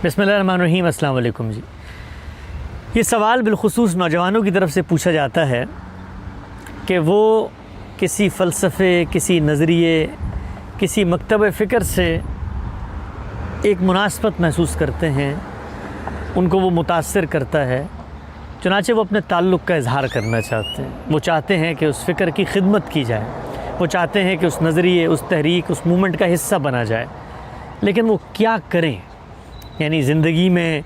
بسم اللہ الرحمن الرحیم۔ السلام علیکم جی۔ یہ سوال بالخصوص نوجوانوں کی طرف سے پوچھا جاتا ہے کہ وہ کسی فلسفے، کسی نظریے، کسی مکتب فکر سے ایک مناسبت محسوس کرتے ہیں، ان کو وہ متاثر کرتا ہے، چنانچہ وہ اپنے تعلق کا اظہار کرنا چاہتے ہیں۔ وہ چاہتے ہیں کہ اس فکر کی خدمت کی جائے، وہ چاہتے ہیں کہ اس نظریے، اس تحریک، اس موومنٹ کا حصہ بنا جائے، لیکن وہ کیا کریں؟ یعنی زندگی میں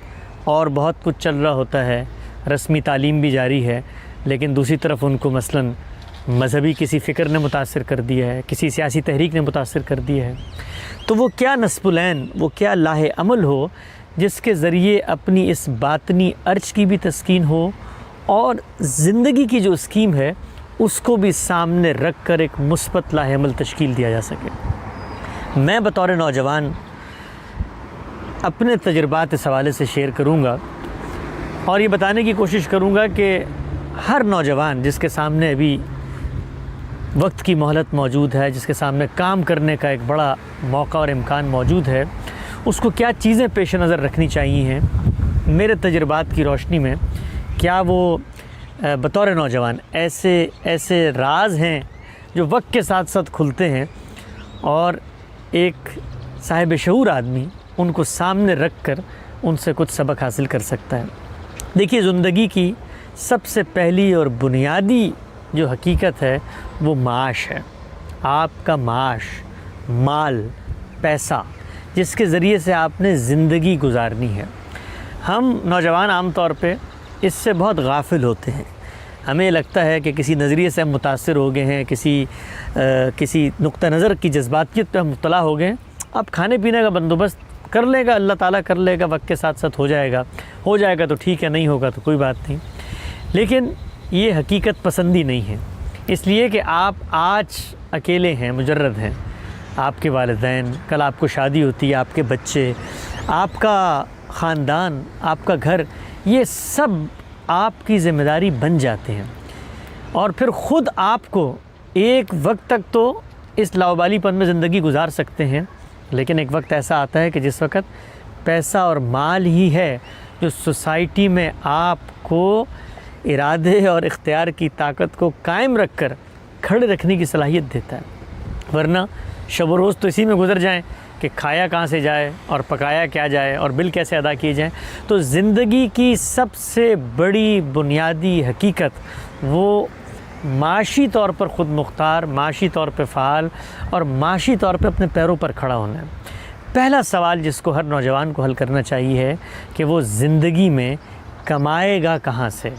اور بہت کچھ چل رہا ہوتا ہے، رسمی تعلیم بھی جاری ہے، لیکن دوسری طرف ان کو مثلاً مذہبی کسی فکر نے متاثر کر دیا ہے، کسی سیاسی تحریک نے متاثر کر دیا ہے، تو وہ کیا نصب العین، وہ کیا لاہ عمل ہو جس کے ذریعے اپنی اس باطنی ارج کی بھی تسکین ہو اور زندگی کی جو اسکیم ہے اس کو بھی سامنے رکھ کر ایک مثبت لاہ عمل تشکیل دیا جا سکے۔ میں بطور نوجوان اپنے تجربات اس حوالے سے شیئر کروں گا اور یہ بتانے کی کوشش کروں گا کہ ہر نوجوان جس کے سامنے ابھی وقت کی مہلت موجود ہے، جس کے سامنے کام کرنے کا ایک بڑا موقع اور امکان موجود ہے، اس کو کیا چیزیں پیش نظر رکھنی چاہیے ہیں میرے تجربات کی روشنی میں۔ کیا وہ بطور نوجوان ایسے راز ہیں جو وقت کے ساتھ ساتھ کھلتے ہیں اور ایک صاحب شعور آدمی ان کو سامنے رکھ کر ان سے کچھ سبق حاصل کر سکتا ہے؟ دیکھیے، زندگی کی سب سے پہلی اور بنیادی جو حقیقت ہے وہ معاش ہے۔ آپ کا معاش، مال، پیسہ، جس کے ذریعے سے آپ نے زندگی گزارنی ہے۔ ہم نوجوان عام طور پہ اس سے بہت غافل ہوتے ہیں۔ ہمیں لگتا ہے کہ کسی نظریے سے ہم متاثر ہو گئے ہیں، کسی نقطہ نظر کی جذباتیت پہ ہم مبتلا ہو گئے ہیں، اب کھانے پینے کا بندوبست کر لے گا، اللہ تعالیٰ کر لے گا، وقت کے ساتھ ساتھ ہو جائے گا تو ٹھیک ہے، نہیں ہوگا تو کوئی بات نہیں۔ لیکن یہ حقیقت پسندی نہیں ہے، اس لیے کہ آپ آج اکیلے ہیں، مجرد ہیں، آپ کے والدین، کل آپ کو شادی ہوتی ہے، آپ کے بچے، آپ کا خاندان، آپ کا گھر، یہ سب آپ کی ذمہ داری بن جاتے ہیں، اور پھر خود آپ کو ایک وقت تک تو اس لاوبالی پن میں زندگی گزار سکتے ہیں، لیکن ایک وقت ایسا آتا ہے کہ جس وقت پیسہ اور مال ہی ہے جو سوسائٹی میں آپ کو ارادے اور اختیار کی طاقت کو قائم رکھ کر کھڑے رکھنے کی صلاحیت دیتا ہے۔ ورنہ شب و روز تو اسی میں گزر جائیں کہ کھایا کہاں سے جائے اور پکایا کیا جائے اور بل کیسے ادا کیے جائیں۔ تو زندگی کی سب سے بڑی بنیادی حقیقت وہ معاشی طور پر خود مختار، معاشی طور پہ فعال اور معاشی طور پہ اپنے پیروں پر کھڑا ہونا ہے۔ پہلا سوال جس کو ہر نوجوان کو حل کرنا چاہیے ہے کہ وہ زندگی میں کمائے گا کہاں سے،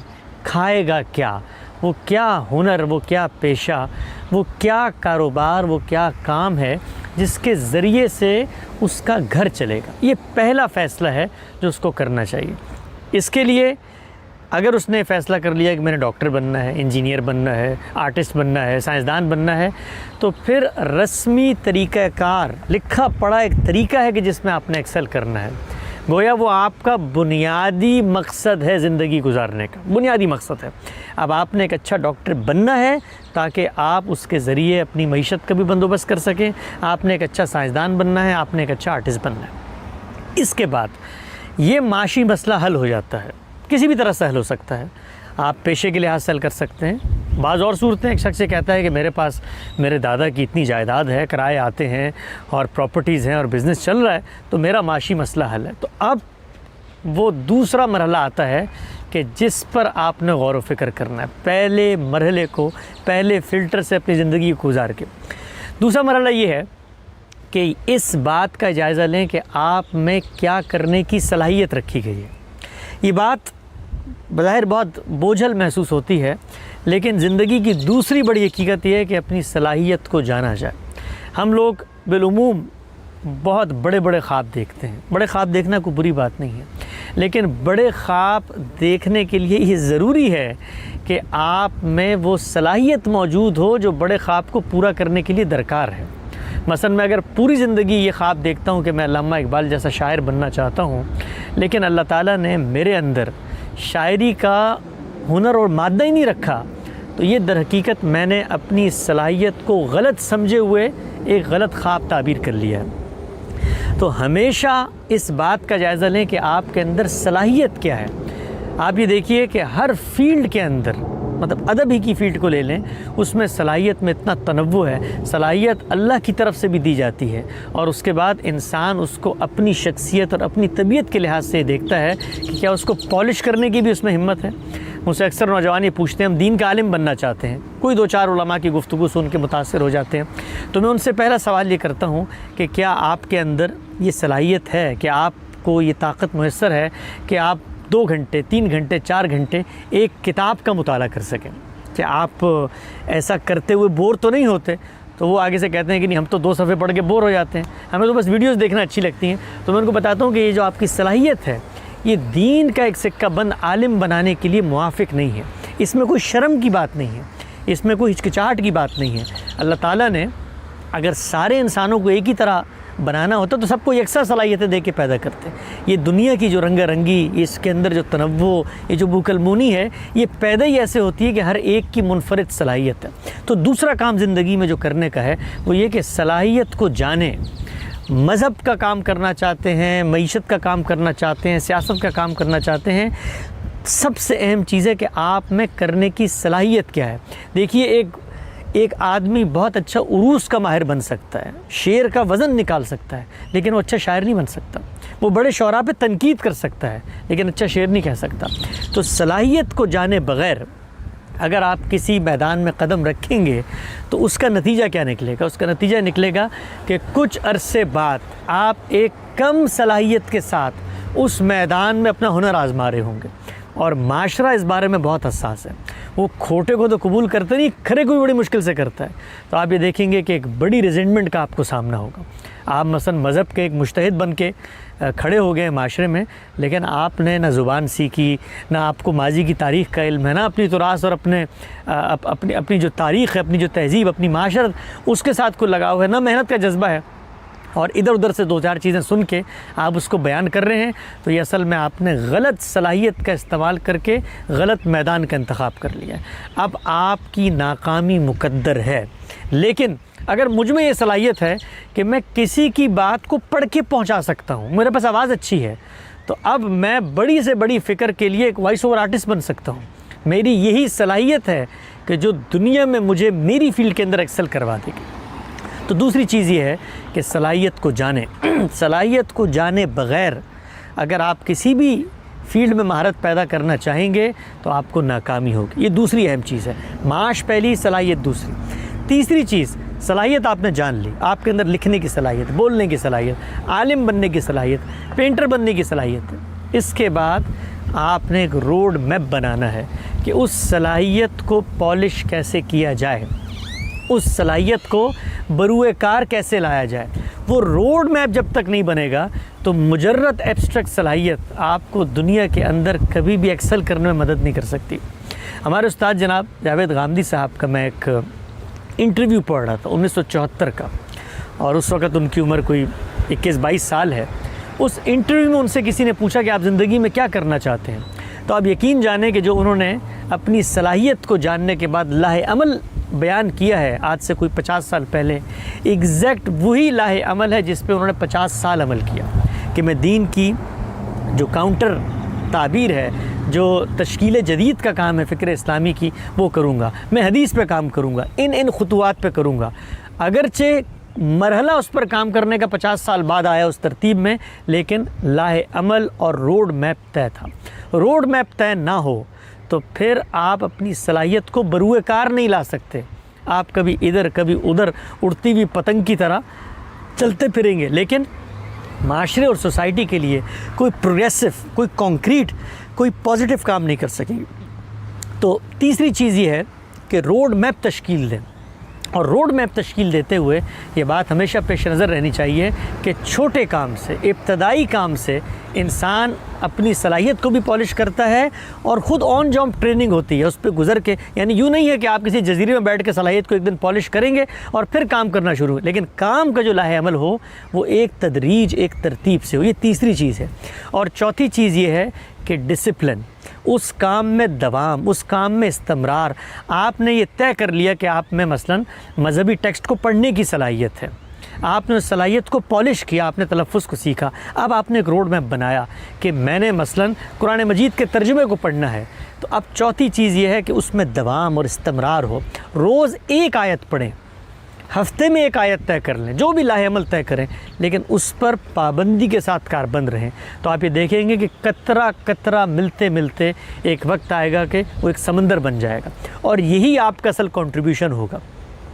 کھائے گا کیا، وہ کیا ہنر، وہ کیا پیشہ، وہ کیا کاروبار، وہ کیا کام ہے جس کے ذریعے سے اس کا گھر چلے گا۔ یہ پہلا فیصلہ ہے جو اس کو کرنا چاہیے۔ اس کے لیے اگر اس نے فیصلہ کر لیا کہ میں نے ڈاکٹر بننا ہے، انجینئر بننا ہے، آرٹسٹ بننا ہے، سائنسدان بننا ہے، تو پھر رسمی طریقہ کار، لکھا پڑھا ایک طریقہ ہے کہ جس میں آپ نے ایکسل کرنا ہے۔ گویا وہ آپ کا بنیادی مقصد ہے زندگی گزارنے کا، بنیادی مقصد ہے۔ اب آپ نے ایک اچھا ڈاکٹر بننا ہے تاکہ آپ اس کے ذریعے اپنی معیشت کا بھی بندوبست کر سکیں، آپ نے ایک اچھا سائنسدان بننا ہے، آپ نے ایک اچھا آرٹسٹ بننا ہے۔ اس کے بعد یہ معاشی مسئلہ حل ہو جاتا ہے، کسی بھی طرح سے حل ہو سکتا ہے۔ آپ پیشے کے لحاظ سے حل کر سکتے ہیں۔ بعض اور صورتیں، ایک شخص یہ کہتا ہے کہ میرے پاس میرے دادا کی اتنی جائیداد ہے، کرائے آتے ہیں اور پراپرٹیز ہیں اور بزنس چل رہا ہے، تو میرا معاشی مسئلہ حل ہے۔ تو اب وہ دوسرا مرحلہ آتا ہے کہ جس پر آپ نے غور و فکر کرنا ہے، پہلے مرحلے کو، پہلے فلٹر سے اپنی زندگی کو گزار کے۔ دوسرا مرحلہ یہ ہے کہ اس بات کا جائزہ لیں کہ آپ میں کیا کرنے کی صلاحیت رکھی گئی ہے۔ یہ بات بظاہر بہت بوجھل محسوس ہوتی ہے، لیکن زندگی کی دوسری بڑی حقیقت یہ ہے کہ اپنی صلاحیت کو جانا جائے۔ ہم لوگ بالعموم بہت بڑے بڑے خواب دیکھتے ہیں۔ بڑے خواب دیکھنا کوئی بری بات نہیں ہے، لیکن بڑے خواب دیکھنے کے لیے یہ ضروری ہے کہ آپ میں وہ صلاحیت موجود ہو جو بڑے خواب کو پورا کرنے کے لیے درکار ہے۔ مثلا میں اگر پوری زندگی یہ خواب دیکھتا ہوں کہ میں علامہ اقبال جیسا شاعر بننا چاہتا ہوں، لیکن اللہ تعالیٰ نے میرے اندر شاعری کا ہنر اور مادہ ہی نہیں رکھا، تو یہ در حقیقت میں نے اپنی صلاحیت کو غلط سمجھے ہوئے ایک غلط خواب تعبیر کر لیا ہے۔ تو ہمیشہ اس بات کا جائزہ لیں کہ آپ کے اندر صلاحیت کیا ہے۔ آپ یہ دیکھیے کہ ہر فیلڈ کے اندر، مطلب ادب ہی کی فیلڈ کو لے لیں، اس میں صلاحیت میں اتنا تنوع ہے۔ صلاحیت اللہ کی طرف سے بھی دی جاتی ہے، اور اس کے بعد انسان اس کو اپنی شخصیت اور اپنی طبیعت کے لحاظ سے دیکھتا ہے کہ کیا اس کو پالش کرنے کی بھی اس میں ہمت ہے۔ مجھ سے اکثر نوجوان یہ پوچھتے ہیں ہم دین کا عالم بننا چاہتے ہیں، کوئی 2-4 علماء کی گفتگو سن کے متاثر ہو جاتے ہیں، تو میں ان سے پہلا سوال یہ کرتا ہوں کہ کیا آپ کے اندر یہ صلاحیت ہے، کہ آپ کو یہ طاقت میسر ہے کہ آپ 2 گھنٹے 3 گھنٹے 4 گھنٹے ایک کتاب کا مطالعہ کر سکیں؟ کہ آپ ایسا کرتے ہوئے بور تو نہیں ہوتے؟ تو وہ آگے سے کہتے ہیں کہ نہیں، ہم تو 2 صفحے پڑھ کے بور ہو جاتے ہیں، ہمیں تو بس ویڈیوز دیکھنا اچھی لگتی ہیں۔ تو میں ان کو بتاتا ہوں کہ یہ جو آپ کی صلاحیت ہے، یہ دین کا ایک سکہ بند عالم بنانے کے لیے موافق نہیں ہے۔ اس میں کوئی شرم کی بات نہیں ہے، اس میں کوئی ہچکچاہٹ کی بات نہیں ہے۔ اللہ تعالیٰ نے اگر سارے انسانوں کو ایک ہی طرح بنانا ہوتا تو سب کو یکساں صلاحیتیں دے کے پیدا کرتے۔ یہ دنیا کی جو رنگا رنگی، اس کے اندر جو تنوع، یہ جو بوکلمونی ہے، یہ پیدا ہی ایسے ہوتی ہے کہ ہر ایک کی منفرد صلاحیت ہے۔ تو دوسرا کام زندگی میں جو کرنے کا ہے وہ یہ کہ صلاحیت کو جانیں۔ مذہب کا کام کرنا چاہتے ہیں، معیشت کا کام کرنا چاہتے ہیں، سیاست کا کام کرنا چاہتے ہیں، سب سے اہم چیز ہے کہ آپ میں کرنے کی صلاحیت کیا ہے۔ دیکھیے، ایک آدمی بہت اچھا عروض کا ماہر بن سکتا ہے، شعر کا وزن نکال سکتا ہے، لیکن وہ اچھا شاعر نہیں بن سکتا۔ وہ بڑے شعراء پہ تنقید کر سکتا ہے، لیکن اچھا شعر نہیں کہہ سکتا۔ تو صلاحیت کو جانے بغیر اگر آپ کسی میدان میں قدم رکھیں گے تو اس کا نتیجہ کیا نکلے گا؟ اس کا نتیجہ نکلے گا کہ کچھ عرصے بعد آپ ایک کم صلاحیت کے ساتھ اس میدان میں اپنا ہنر آزما رہے ہوں گے، اور معاشرہ اس بارے میں بہت حساس ہے۔ وہ کھوٹے کو تو قبول کرتے نہیں، کھرے کو بھی بڑی مشکل سے کرتا ہے۔ تو آپ یہ دیکھیں گے کہ ایک بڑی ریزنٹمنٹ کا آپ کو سامنا ہوگا۔ آپ مثلا مذہب کے ایک مجتہد بن کے کھڑے ہو گئے معاشرے میں، لیکن آپ نے نہ زبان سیکھی، نہ آپ کو ماضی کی تاریخ کا علم ہے، نہ اپنی تراث اور اپنی جو تاریخ ہے، اپنی جو تہذیب، اپنی معاشرت، اس کے ساتھ کوئی لگاؤ ہے، نہ محنت کا جذبہ ہے، اور ادھر ادھر سے 2-4 چیزیں سن کے آپ اس کو بیان کر رہے ہیں، تو یہ اصل میں آپ نے غلط صلاحیت کا استعمال کر کے غلط میدان کا انتخاب کر لیا ہے۔ اب آپ کی ناکامی مقدر ہے۔ لیکن اگر مجھ میں یہ صلاحیت ہے کہ میں کسی کی بات کو پڑھ کے پہنچا سکتا ہوں، میرے پاس آواز اچھی ہے، تو اب میں بڑی سے بڑی فکر کے لیے ایک وائس اوور آرٹسٹ بن سکتا ہوں۔ میری یہی صلاحیت ہے کہ جو دنیا میں مجھے میری فیلڈ کے اندر ایکسل کروا دے گی۔ تو دوسری چیز یہ ہے کہ صلاحیت کو جانیں۔ صلاحیت کو جانے بغیر اگر آپ کسی بھی فیلڈ میں مہارت پیدا کرنا چاہیں گے تو آپ کو ناکامی ہوگی۔ یہ دوسری اہم چیز ہے۔ معاش پہلی، صلاحیت دوسری۔ تیسری چیز، صلاحیت آپ نے جان لی، آپ کے اندر لکھنے کی صلاحیت، بولنے کی صلاحیت، عالم بننے کی صلاحیت، پینٹر بننے کی صلاحیت۔ اس کے بعد آپ نے ایک روڈ میپ بنانا ہے کہ اس صلاحیت کو پالش کیسے کیا جائے، اس صلاحیت کو بروئے کار کیسے لایا جائے۔ وہ روڈ میپ جب تک نہیں بنے گا تو مجرد ایبسٹریکٹ صلاحیت آپ کو دنیا کے اندر کبھی بھی ایکسل کرنے میں مدد نہیں کر سکتی۔ ہمارے استاد جناب جاوید غامدی صاحب کا میں ایک انٹرویو پڑھ رہا تھا 1974 کا، اور اس وقت ان کی عمر کوئی 21-22 سال ہے۔ اس انٹرویو میں ان سے کسی نے پوچھا کہ آپ زندگی میں کیا کرنا چاہتے ہیں، تو آپ یقین جانیں کہ جو انہوں نے اپنی صلاحیت کو جاننے کے بعد لاہ عمل بیان کیا ہے آج سے کوئی 50 سال پہلے، ایگزیکٹ وہی لاہ عمل ہے جس پہ انہوں نے 50 سال عمل کیا، کہ میں دین کی جو کاؤنٹر تعبیر ہے، جو تشکیل جدید کا کام ہے فکر اسلامی کی، وہ کروں گا۔ میں حدیث پہ کام کروں گا، ان خطوات پہ کروں گا۔ اگرچہ مرحلہ اس پر کام کرنے کا 50 سال بعد آیا اس ترتیب میں، لیکن لاہ عمل اور روڈ میپ طے تھا۔ روڈ میپ طے نہ ہو تو پھر آپ اپنی صلاحیت کو بروئے کار نہیں لا سکتے۔ آپ کبھی ادھر کبھی ادھر اڑتی ہوئی پتنگ کی طرح چلتے پھریں گے، لیکن معاشرے اور سوسائٹی کے لیے کوئی پروگریسو، کوئی کانکریٹ، کوئی پازیٹیو کام نہیں کر سکیں گے۔ تو تیسری چیز یہ ہے کہ روڈ میپ تشکیل دیں، اور روڈ میپ تشکیل دیتے ہوئے یہ بات ہمیشہ پیش نظر رہنی چاہیے کہ چھوٹے کام سے، ابتدائی کام سے انسان اپنی صلاحیت کو بھی پالش کرتا ہے، اور خود آن جاب ٹریننگ ہوتی ہے اس پہ گزر کے۔ یعنی یوں نہیں ہے کہ آپ کسی جزیرے میں بیٹھ کے صلاحیت کو ایک دن پالش کریں گے اور پھر کام کرنا شروع، لیکن کام کا جو لاہ عمل ہو وہ ایک تدریج، ایک ترتیب سے ہو۔ یہ تیسری چیز ہے۔ اور چوتھی چیز یہ ہے کہ ڈسپلن، اس کام میں دوام، اس کام میں استمرار۔ آپ نے یہ طے کر لیا کہ آپ میں مثلا مذہبی ٹیکسٹ کو پڑھنے کی صلاحیت ہے، آپ نے اس صلاحیت کو پالش کیا، آپ نے تلفظ کو سیکھا، اب آپ نے ایک روڈ میپ بنایا کہ میں نے مثلاً قرآن مجید کے ترجمے کو پڑھنا ہے، تو اب چوتھی چیز یہ ہے کہ اس میں دوام اور استمرار ہو۔ روز ایک آیت پڑھیں، ہفتے میں ایک آیت طے کر لیں، جو بھی لاہ عمل طے کریں، لیکن اس پر پابندی کے ساتھ کاربند رہیں، تو آپ یہ دیکھیں گے کہ قطرہ قطرہ ملتے ملتے ایک وقت آئے گا کہ وہ ایک سمندر بن جائے گا، اور یہی آپ کا اصل کنٹریبیوشن ہوگا۔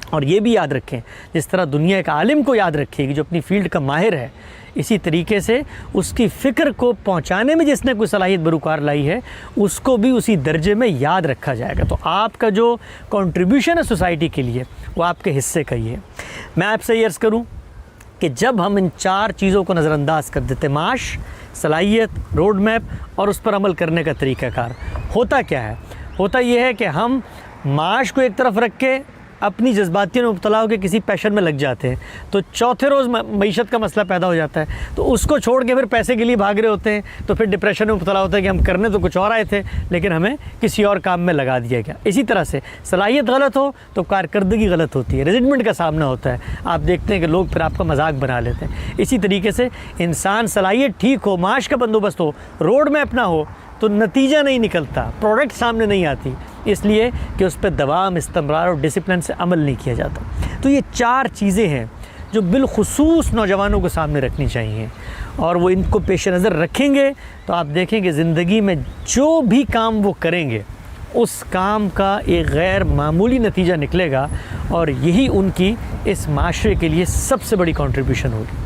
اور یہ بھی یاد رکھیں، جس طرح دنیا ایک عالم کو یاد رکھے گی جو اپنی فیلڈ کا ماہر ہے، اسی طریقے سے اس کی فکر کو پہنچانے میں جس نے کوئی صلاحیت بروکار لائی ہے اس کو بھی اسی درجے میں یاد رکھا جائے گا۔ تو آپ کا جو کنٹریبیوشن ہے سوسائٹی کے لیے وہ آپ کے حصے کا ہی ہے۔ میں آپ سے یہ عرض کروں کہ جب ہم ان 4 چیزوں کو نظر انداز کر دیتے، معاش، صلاحیت، روڈ میپ اور اس پر عمل کرنے کا طریقہ کار، ہوتا کیا ہے؟ ہوتا یہ ہے کہ ہم معاش کو ایک طرف رکھ کے اپنی جذباتیوں میں مبتلا ہو کے کسی پیشن میں لگ جاتے ہیں، تو چوتھے روز معیشت کا مسئلہ پیدا ہو جاتا ہے، تو اس کو چھوڑ کے پھر پیسے کے لیے بھاگ رہے ہوتے ہیں، تو پھر ڈپریشن میں مبتلا ہوتا ہے کہ ہم کرنے تو کچھ اور آئے تھے لیکن ہمیں کسی اور کام میں لگا دیا گیا۔ اسی طرح سے صلاحیت غلط ہو تو کارکردگی غلط ہوتی ہے، ریزنٹمنٹ کا سامنا ہوتا ہے، آپ دیکھتے ہیں کہ لوگ پھر آپ کا مذاق بنا لیتے ہیں۔ اسی طریقے سے انسان صلاحیت ٹھیک ہو، معاش کا بندوبست ہو، روڈ میپ نہ ہو تو نتیجہ نہیں نکلتا، پروڈکٹ سامنے نہیں آتی، اس لیے کہ اس پہ دوام، استمرار اور ڈسپلن سے عمل نہیں کیا جاتا۔ تو یہ 4 چیزیں ہیں جو بالخصوص نوجوانوں کو سامنے رکھنی چاہیے، اور وہ ان کو پیش نظر رکھیں گے تو آپ دیکھیں کہ زندگی میں جو بھی کام وہ کریں گے اس کام کا ایک غیر معمولی نتیجہ نکلے گا، اور یہی ان کی اس معاشرے کے لیے سب سے بڑی کنٹریبیوشن ہوگی۔